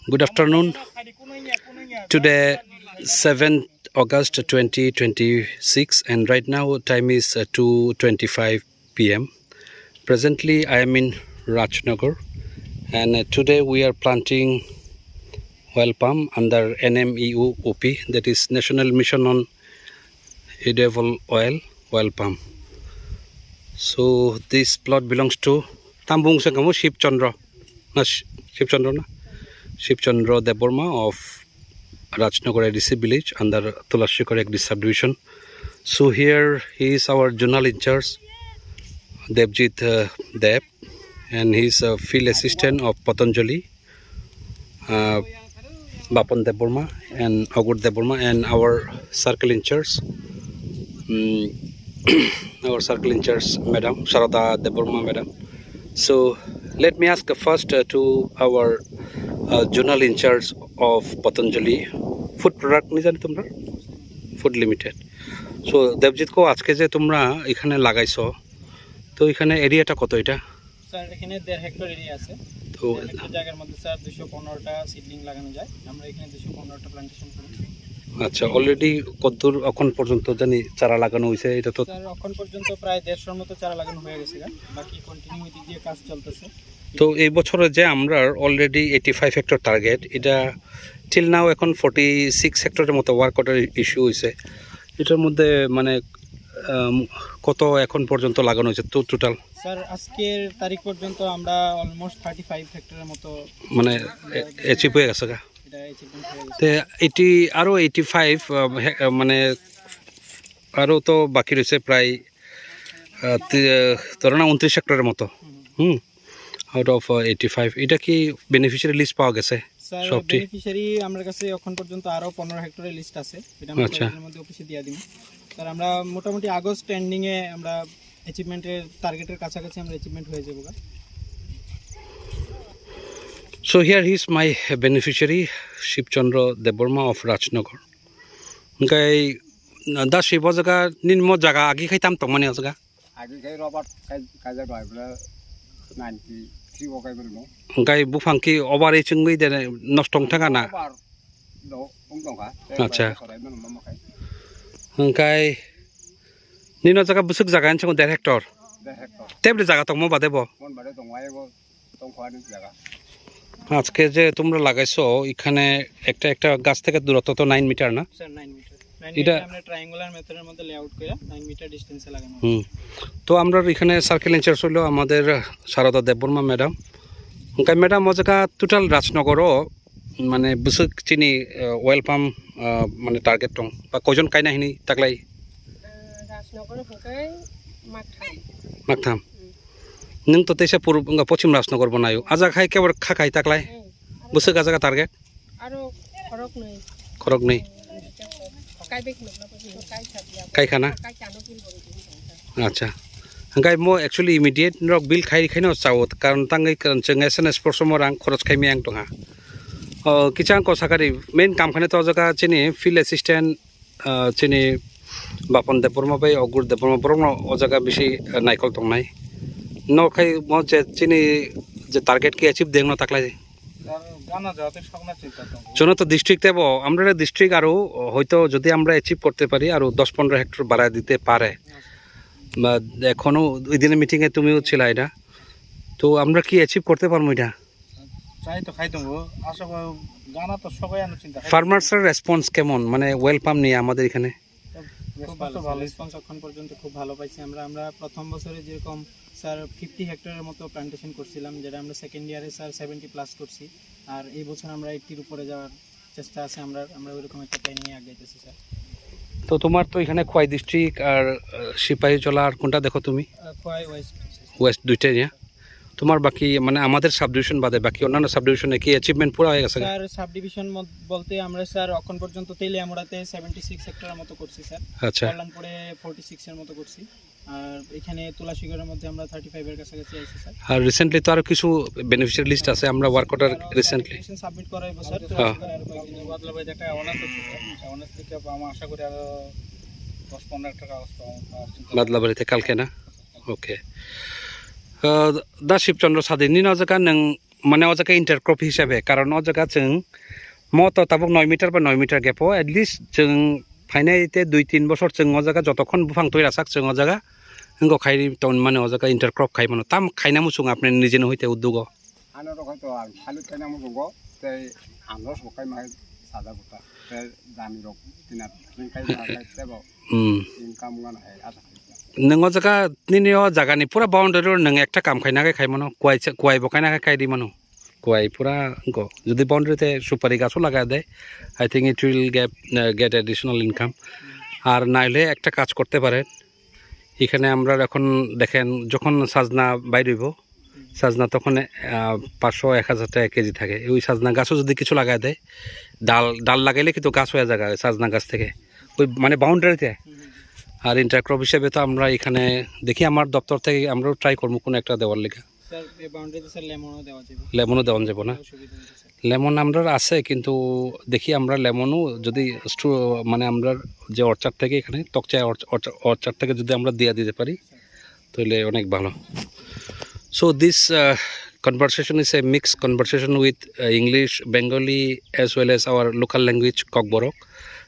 Good afternoon. Today 7th August 2026 and right now time is 2:25 p.m. Presently I am in Rajnagar and today we are planting oil palm under NMEO OP, that is National Mission on Edible Oil Palm. So this plot belongs to Tambung Sangamo Ship Chandra Deborma of Rajnagar ADC village under Tulashikar Agri subdivision. So here he is our journal in charge Devjit Deb, and he is a field assistant of Patanjali, Bapan Deborma and Agur Deborma, and our circle in charge Madam Sharada Deborma Madam. So let me ask first to our journal in charge of Patanjali food product ni jani tumra food limited. So Devjit ko আজকে যে তোমরা এখানে লাগাইছো, তো এখানে এরিয়াটা কত? এটা স্যার এখানে 1.5 হেক্টর এরিয়া আছে। তো একটা জায়গার মধ্যে স্যার 215টা সিডলিং লাগানো যায়। আমরা এখানে 215টা প্ল্যান্টেশন করি। আচ্ছা, অলরেডি কতদূর এখন পর্যন্ত জানি চারা লাগানো হয়েছে? এটা তো স্যার এখন পর্যন্ত প্রায় 150 মতো চারা লাগানো হয়ে গেছে, বাকি কন্টিনিউইটি দিয়ে কাজ চলতেছে। তো এই বছরে যে আমরা অলরেডি 85 হেক্টর টার্গেট, এটা টিল নাও এখন 46 হেক্টরের মতো ওয়ার্কআউটের ইস্যু হয়েছে। এটার মধ্যে মানে কত এখন পর্যন্ত লাগানো হয়েছে তো টোটাল? স্যার আজকের তারিখ পর্যন্ত আমরা অলমোস্ট 35 হেক্টরের মতো মানে অ্যাচিভ হয়ে গেছে। এটা অ্যাচিভমেন্ট হয়ে গেছে। তো 80 আরও 85 মানে আরও তো বাকি রয়েছে প্রায় ধরো না 29 হেক্টরের মতো। আউট অফ 85 এটা কি বেনিফিশিয়ারি লিস্ট পাওয়া গেছে? স্যার বেনিফিশিয়ারি আমার কাছে এখন পর্যন্ত আরো 15 হেক্টরের লিস্ট আছে, এটা আমরা এর মধ্যে অফিসে দিয়ে দিই। স্যার আমরা মোটামুটি আগস্ট এন্ডিং এ আমরা অ্যাচিভমেন্টের টার্গেটের কাছাকাছি আমরা অ্যাচিভমেন্ট হয়ে যাব। So here he is my beneficiary Shipchandra Deborma of Rajnagar. Gai da shibo jaga ninmo jaga agi khaitam tongmani jaga agi khai robot kai jaga bla 93 okai belmo gai bufangki over echungui de nostong thaga na do ongtongha acha gai nino jaga busuk jaga anchung 1.5 hector teble jaga tongmo badebo mon bade tongwai go tongkhwani jaga। আজকে যে তোমরা লাগাইছো এখানে একটা একটা গাছ থেকে দূরত্ব তো 9 মিটার না? Sir 9 metre. এটা আমরা ট্রায়াঙ্গুলার মেথডের মধ্যে লেআউট করে 9 মিটার ডিসটেন্সে লাগানো। তো আমরা এখানে সার্কেল ইনচার্জ হলো আমাদের Sharda Debbarma madam. Okay madam মজাকা টোটাল রাজনগরও মানে বুসুক চিনি ওয়েল পাম মানে টার্গেট দं বা কয়জন কাইনা হিনি তাকলাই রাজনগর হকাই মাকথাম नों तो तैसे पूर्व पश्चिम राजनगर बनायो आजा खाई केवल खाखाई ताकलाय बुसुक आजागा टार्गेट आरो खरक नहीं काई खाना अच्छा हंगाय मो एक्चुअली इमीडिएट रक बिल खाई खाइनो चावत कारण तांगै जों एसएनएस परसमर आं खरच खाइमे आं दंहा किचां को साकारि मेन काम खाने तो जगा चिनि फिल्ड असिस्टेंट चिनि बापन देबरमा बाय अगुर देबरमा बरनो ओ जगा बिसि नायकल दंनाय नखाई म चिनि जे टार्गेट की अचिव देखनो ताकलाय জানা যাতে সকনা চিন্তা তো জন্য তো ডিস্ট্রিক্ট দেব আমরা ডিস্ট্রিক্ট আরো হয়তো যদি আমরা অ্যাচিভ করতে পারি আরো 10-15 হেক্টর বাড়ায় দিতে পারে। বা এখনো ওই দিনের মিটিং এ তুমিও ছিল এটা, তো আমরা কি অ্যাচিভ করতে পারবো? এটা চাই তো খাইতো আশা জানা তো সবাই আনো চিন্তা। ফার্মার্সের রেসপন্স কেমন মানে ওয়েল পাম নিয়ে আমাদের এখানে? ভালো রেসপন্স এখন পর্যন্ত খুব ভালো পাইছি আমরা প্রথম বছরে যেরকম স্যার 50 হেক্টরের মতো প্ল্যান্টেশন করছিলাম, যেটা আমরা সেকেন্ড ইয়ারে স্যার 70 প্লাস করছি, আর এই বছর আমরা 80-র উপরে যাওয়ার চেষ্টা আছে। আমরা ওইরকম একটা প্ল্যান নিয়ে আগাইতেছি স্যার। তো তোমার তো এখানে খোয়াই ডিস্ট্রিক্ট আর সিপাহীজলা আর কোনটা দেখো তুমি? খোয়াই ওয়েস্ট দুইটাই না তোমার? বাকি মানে আমাদের সাবডিভিশন বাদে বাকি অন্যান্য সাবডিভিশনে কি অ্যাচিভমেন্ট পুরো হয়ে গেছে? স্যার সাবডিভিশন বলতে আমরা স্যার এখন পর্যন্ত তেলিয়ামুড়াতে 76 হেক্টরের মতো করছি স্যার। আচ্ছা, কল্যাণপুরে 46 এর মতো করছি, আর এখানে তুলাশিগড়ের মধ্যে আমরা 35 এর কাছাকাছি আইছি স্যার। আর রিসেন্টলি তো আর কিছু বেনিফিশিয়ারি লিস্ট আছে আমরা ওয়ার্ক অর্ডার রিসেন্টলি সাবমিট করাই স্যার। তুলাশিগড় আর বাদলাবাই একটা অনার্স আছে স্যার, অনার্স থেকে আমরা আশা করি আর 10-15 টাকা কাগজ পাবো বাদলাবাড়িতে কালকে না? ওকে दा शिबचन्द्र सादिनि नजका नों মানে ও জায়গা ইন্টারক্রপ হিসাবে কারণ ও জায়গা जों মতো তাবক 9 মিটার বা 9 মিটার গ্যাপও এটলিস্ট जों ফাইনাইতে 2-3 বছর जों ও জায়গা যতক্ষণ বুফাং তৈরা সাক जों ও জায়গা ইঙ্গো খাই টাউন মানে ও জায়গা ইন্টারক্রপ খাই মানে তাম খাইনা মুসুং আপনি নিজে হইতে উদ্যোগ আনার হয়তো আর খালি কেন মুগো তাই আমরা সকাই মাই সাদা গোটা তাই দামি রক তিনা খাই মাই ইনকাম গান হয় আধা नों जगह निनी जगह पूरा बाउंडारी नों एक काम खाई खाई मानो कुआई बकाई खाई दी मानो कुआई पूरा इनको जो बाउंडारी सुपारी गाछो लगा दे I think it will get additional income और नाइले एक काज करते पारेन एखाने आमरा एखन देखें जखन साजना बाइर हইব साजना तखन 500-1000 টাকা केजी থাকে ওই साजना गाछो যদি কিছু লাগায় দেয় ডাল লাগাইলে কিন্তু গাছ হয়ে যায় साजना গাছ থেকে ওই মানে বাউন্ডারিতে আর ইন্টারক্রপ হিসেবে তো আমরা এখানে দেখি আমার দপ্তর থেকে আমরাও ট্রাই করবো কোনো একটা দেওয়ার লেগে স্যার এই বাউন্ডারিতে স্যার লেমনও দেওয়া যাবে লেমনও দেওয়া যাবে না লেমন আমরা আছে কিন্তু দেখি আমরা লেমনও যদি মানে আমরা যে অর্চার্ড থেকে এখানে তকচা অর্চার্ড থেকে যদি আমরা দিয়ে দিতে পারি তাহলে অনেক ভালো so this conversation is a mixed conversation with English, Bengali as well as our local language Kokborok.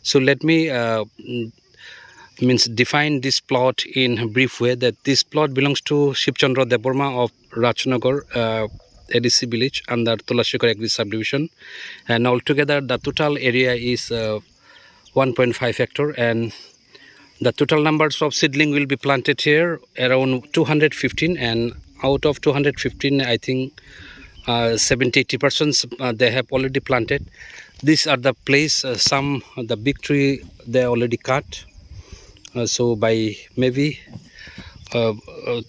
So let me define this plot in a brief way that this plot belongs to Shivchandra Deborma of Rajnagar ADC village under Tulashikar Agri subdivision, and altogether the total area is 1.5 hectare and the total numbers of seedling will be planted here around 215 and out of 215 I think 70-80% they have already planted. These are the place some the big tree they already cut. So by maybe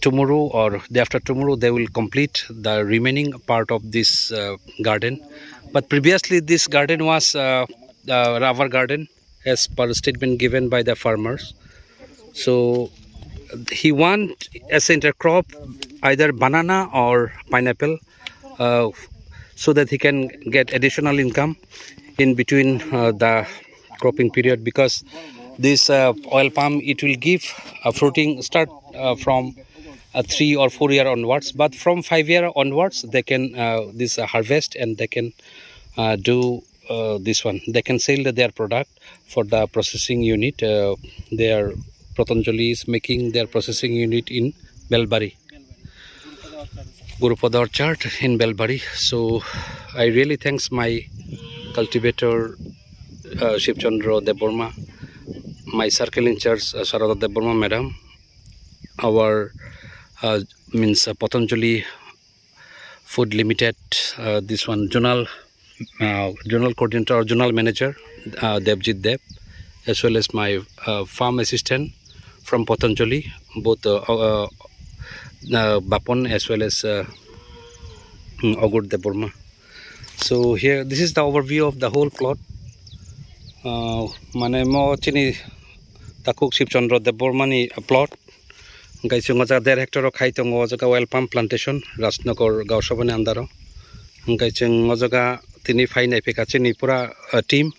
tomorrow or day after tomorrow they will complete the remaining part of this garden. But previously this garden was the rubber garden as per statement given by the farmers. So he want as intercrop either banana or pineapple so that he can get additional income in between the cropping period, because this oil palm it will give a fruiting start from 3 or 4 year onwards, but from 5 year onwards they can this harvest and they can do this one, they can sell their product for the processing unit. Their Patanjali is making their processing unit in Belbari, Gurupada Orchard in Belbari. So I really thanks my cultivator Shivchandra Deborma, my circle in charge Sarada Deborma madam, our Patanjali Food Limited, this one journal coordinator or journal manager Devjit Dev, as well as my farm assistant from Patanjali, both Bapon as well as Agur Deborma. So here this is the overview of the whole plot. Mane mo chini takuk Shivchandra Debormani plot gai chungo ja 1.5 hectare khai tongo jaga oil palm plantation Rajnagar Gausabani andaro gai chungo jaga tini phai nai peka chini pura team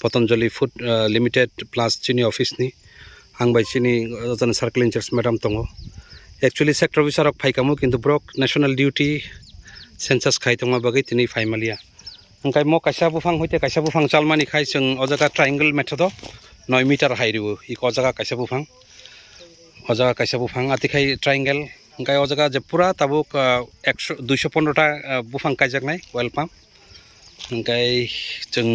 Patanjali Food Limited plus chini office ni ang bai chini jan circle in charge madam tongo actually sector officer ok phai kamu kintu brok national duty census khai tongo bagai tini phai malia angkai mo kaisa bufang hoite kaisa bufang chalmani khai chung o jaga triangle method 9 meter high ribu i ko jaga kaisa bufang o jaga kaisa bufang ati khai triangle angkai o jaga je pura tabuk 215 ta bufang kaijak nai oil palm angkai chung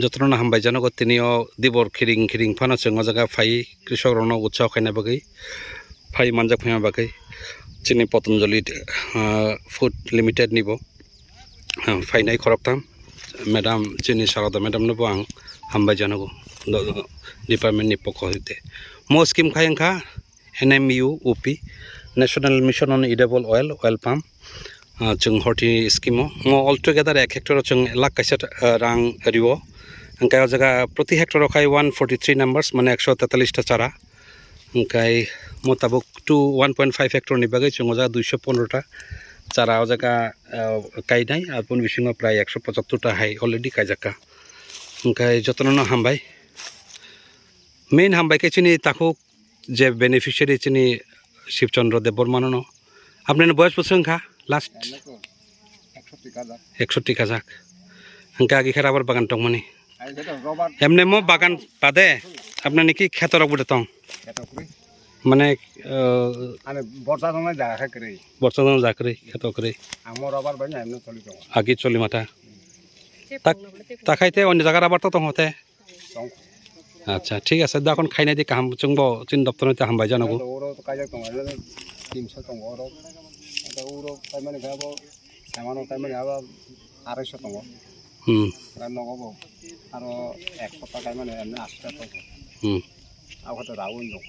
যত্ন হামবাই জানো তিনিও দিবর খিরিং ফানো chung o jaga phai krishok rono utsaho khaina bagai phai manjak phai bagai chini Patanjali Food Limited nibo ফাইনাই খরকতাম madam চিনি সারদা ম্যাডাম নেব আং হামবাই জানাগো ডিপার্টমেন্টনি পক্ষ হইতে মো স্কিম খাইংখা NMU UP national mission on edible oil palm जों हरति स्किमो मो अल टुगेदर 1 हेक्टर जों लाख काइसा रां रिवो ओंखाय जगह प्रति हेक्टर खाय 143 नम्बर्स माने 143 टा चारा ओंखाय मोताबक टू 1.5 हेक्टर नि बागै जों जगह 215 टा चारा जगह गायनाय आपुन बिसिङो प्राय 175 टा हाय अलरेडी गायजाका ओंखाय जतन हामबाय मेन हामबाय के चिनि ताखौ जे बेनिफिशियारि चिनि शिवचंद्र देबबर्मा नो आपनि बयस बोसोंखा লাস্ট এনে তো 100 টাকা 61 যাক হাঙ্কা আগি খের আবার বাগান টং মানে আর যেটা রবার এমনি মো বাগান বাদে আপনার নাকি খেতর বুটে টং এত করে মানে আর বর্ষা সময় জায়গা করে বর্তমান জাকরি খেত করে আমার রবার বানি এমনি চলি তো আগে চলি মাথা Tepung na boleh tepung. তাকাইতে অন্য জায়গার আবার তো তো হতে তং আচ্ছা ঠিক আছে এখন খাই নাই দি কাম চুংব চিন দপ্তরতে হামবাই জানাবো ওরো তো কাজে তো 300 টং ওরো এটা ওরো তাই মানে গাবো সামানো তাই মানে আবার 250 টং হুম আর নগব আর 1 সপ্তাহ তাই মানে এমনি 80 টাকা হুম আর কত রাউন্ড নগব